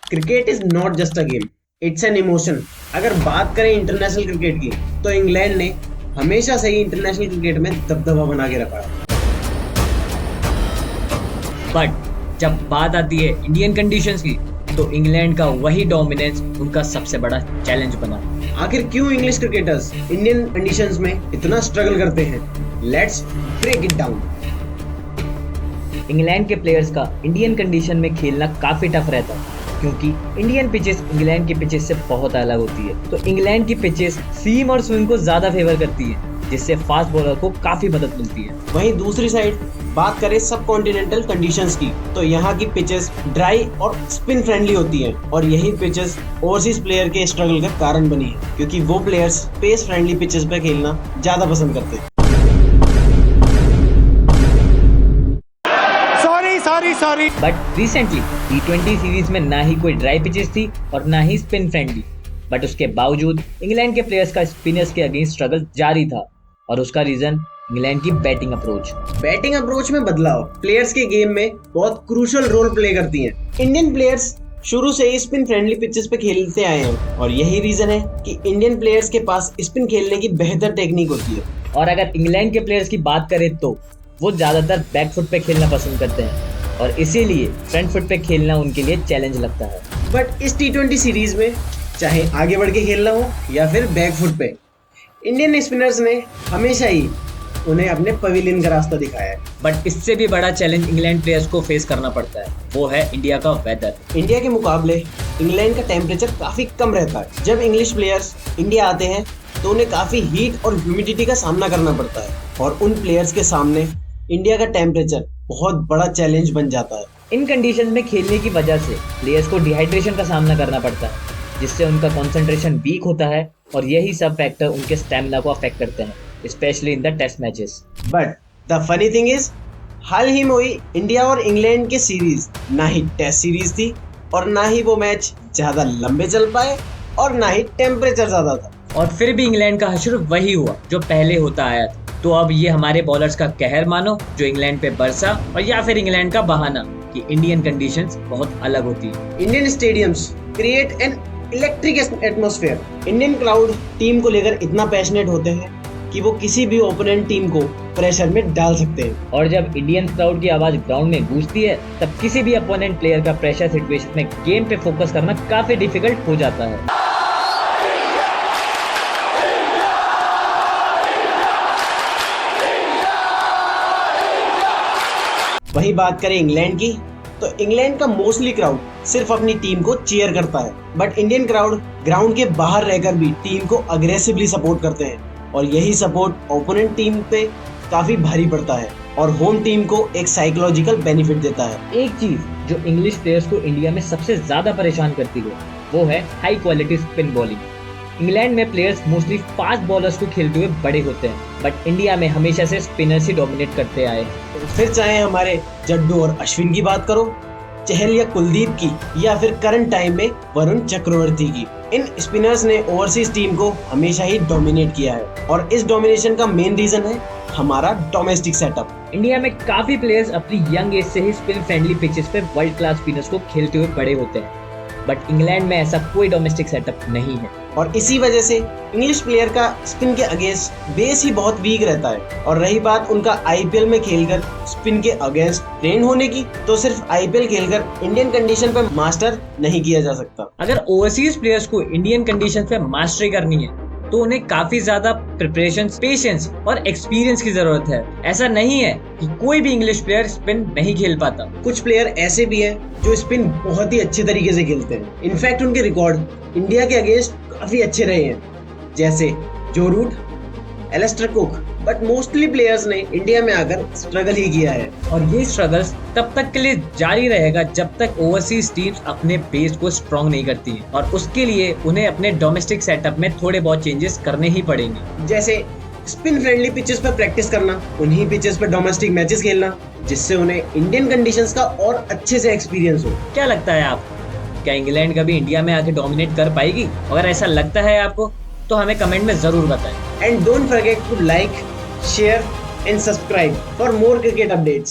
Cricket is not just a game, it's an emotion. अगर बात करें इंटरनेशनल क्रिकेट की, तो इंग्लैंड ने हमेशा से ही इंटरनेशनल क्रिकेट में दबदबा बना के रखा है। बट जब बात आती है इंडियन कंडीशंस की, तो इंग्लैंड का वही डोमिनेंस उनका सबसे बड़ा चैलेंज बना। आखिर क्यों इंग्लिश क्रिकेटर्स इंडियन कंडीशंस में इतना स्ट्रगल करते हैं? Let's break it down. England के प्लेयर्स का इंडियन कंडीशन में खेलना काफी टफ रहता है, क्योंकि इंडियन पिचेस इंग्लैंड की पिचेस से बहुत अलग होती है। तो इंग्लैंड की पिचेस सीम और स्विंग को ज्यादा फेवर करती है, जिससे फास्ट बॉलर को काफी मदद मिलती है। वहीं दूसरी साइड बात करें सब कॉन्टिनेंटल कंडीशंस की, तो यहाँ की पिचेस ड्राई और स्पिन फ्रेंडली होती हैं, और यही पिचेस ओवरसीज प्लेयर के स्ट्रगल का कारण बनी है, क्योंकि वो प्लेयर्स पेस फ्रेंडली पिचेस पे खेलना ज्यादा पसंद करते हैं। Sorry but recently T20 series में ना ही कोई ड्राई पिचेस थी और ना ही स्पिन फ्रेंडली, बट उसके बावजूद इंग्लैंड के प्लेयर्स का स्पिनर्स के अगेंस्ट स्ट्रगल जारी था, और उसका रीजन इंग्लैंड की बैटिंग अप्रोच में बदलाव प्लेयर्स के गेम में बहुत क्रूशियल रोल प्ले करती हैं। इंडियन प्लेयर्स शुरू से ही स्पिन फ्रेंडली पिचेस पे खेलते आए हैं, और यही रीजन है कि इंडियन प्लेयर्स के पास स्पिन खेलने की बेहतर टेक्निक होती है। और अगर इंग्लैंड के प्लेयर्स की बात करें तो वो ज्यादातर बैक फुट पे खेलना पसंद करते हैं, और इसीलिए फ्रंट फुट पे खेलना उनके लिए चैलेंज लगता है। बट इस T20 सीरीज में चाहे आगे बढ़ के खेलना हो या फिर बैक फुट पे, इंडियन स्पिनर्स ने हमेशा ही उन्हें अपने पवेलियन का रास्ता दिखाया है। बट इससे भी बड़ा चैलेंज इंग्लैंड प्लेयर्स को फेस करना पड़ता है, वो है इंडिया का वेदर। इंडिया के मुकाबले इंग्लैंड का टेम्परेचर काफी कम रहता है। जब इंग्लिश प्लेयर्स इंडिया आते हैं तो उन्हें काफी हीट और ह्यूमिडिटी का सामना करना पड़ता है, और उन प्लेयर्स के सामने इंडिया का टेम्परेचर बहुत बड़ा चैलेंज बन जाता है। इन कंडीशन में खेलने की वजह से प्लेयर्स को डिहाइड्रेशन का सामना करना पड़ता है, जिससे उनका कंसंट्रेशन वीक होता है, और यही सब फैक्टर उनके स्टैमिना को अफेक्ट करते हैं, specially in the test matches. But the funny thing is, हाल ही में हुई इंडिया और इंग्लैंड की सीरीज ना ही टेस्ट सीरीज थी, और ना ही वो मैच ज्यादा लंबे चल पाए, और ना ही टेम्परेचर ज्यादा था, और फिर भी इंग्लैंड का हश्र वही हुआ जो पहले होता आया था। तो अब ये हमारे बॉलर्स का कहर मानो जो इंग्लैंड पे बरसा, और या फिर इंग्लैंड का बहाना कि इंडियन कंडीशंस बहुत अलग होती है। Indian stadiums create an electric atmosphere. Indian crowd team को लेकर इतना पैशनेट होते हैं कि वो किसी भी ओपोनेंट टीम को प्रेशर में डाल सकते हैं, और जब इंडियन क्राउड की आवाज ग्राउंड में गूंजती है, तब किसी भी अपोनेंट प्लेयर का प्रेशर सिचुएशन में गेम पे फोकस करना काफी डिफिकल्ट हो जाता है। वही बात करें इंग्लैंड की, तो इंग्लैंड का मोस्टली क्राउड सिर्फ अपनी टीम को चीयर करता है, बट इंडियन क्राउड ग्राउंड के बाहर रहकर भी टीम को अग्रेसिवली सपोर्ट करते हैं, और यही सपोर्ट ओपोनेंट टीम पे काफी भारी पड़ता है, और होम टीम को एक साइकोलॉजिकल बेनिफिट देता है। एक चीज जो इंग्लिश प्लेयर्स को इंडिया में सबसे ज्यादा परेशान करती है, वो है high quality spin bowling. England में प्लेयर्स मोस्टली फास्ट बॉलर्स को खेलते हुए बड़े होते हैं, बट इंडिया में हमेशा से स्पिनर्स ही डोमिनेट करते आए। फिर चाहे हमारे जड्डू और अश्विन की बात करो, चहल या कुलदीप की, या फिर करंट टाइम में वरुण चक्रवर्ती की, इन स्पिनर्स ने ओवरसीज टीम को हमेशा ही डोमिनेट किया है, और इस डोमिनेशन का मेन रीजन है हमारा डोमेस्टिक सेटअप। इंडिया में काफी प्लेयर्स अपनी यंग एज से ही स्पिन फ्रेंडली पिचेस पे वर्ल्ड क्लास स्पिनर्स को खेलते हुए बड़े होते हैं, बट इंग्लैंड में ऐसा कोई डोमेस्टिक सेटअप नहीं है, और इसी वजह से इंग्लिश प्लेयर का स्पिन के अगेंस्ट बेस ही बहुत वीक रहता है। और रही बात उनका आईपीएल में खेलकर स्पिन के अगेंस्ट ट्रेन होने की, तो सिर्फ आईपीएल खेलकर इंडियन कंडीशन पे मास्टर नहीं किया जा सकता। अगर ओवरसीज प्लेयर्स को इंडियन कंडीशन पे मास्टरी करनी है, तो उन्हें काफी ज्यादा प्रिपरेशन, पेशेंस और एक्सपीरियंस की जरूरत है। ऐसा नहीं है कि कोई भी इंग्लिश प्लेयर स्पिन नहीं खेल पाता। कुछ प्लेयर ऐसे भी हैं जो स्पिन बहुत ही अच्छे तरीके से खेलते हैं। इनफैक्ट उनके रिकॉर्ड इंडिया के अगेंस्ट काफी अच्छे रहे हैं, जैसे Joe Root, Alastair Cook, but mostly players ने इंडिया में आकर स्ट्रगल ही किया है, और ये स्ट्रगल्स तब तक के लिए जारी रहेगा जब तक ओवरसीज टीम्स अपने बेस को स्ट्रॉन्ग नहीं करती हैं, और उसके लिए उन्हें अपने डोमेस्टिक सेटअप में थोड़े बहुत चेंजेस करने ही पड़ेंगे, जैसे स्पिन फ्रेंडली पिचेस पर प्रैक्टिस करना, उन्हीं पिचेस पर डोमेस्टिक मैचेस खेलना, जिससे उन्हें इंडियन कंडीशंस का और अच्छे से एक्सपीरियंस हो। क्या लगता है आपको, क्या इंग्लैंड कभी इंडिया में आके डोमिनेट कर पाएगी? अगर ऐसा लगता है आपको, तो हमें कमेंट में जरूर बताएं। And don't forget to like, share and subscribe for more cricket updates.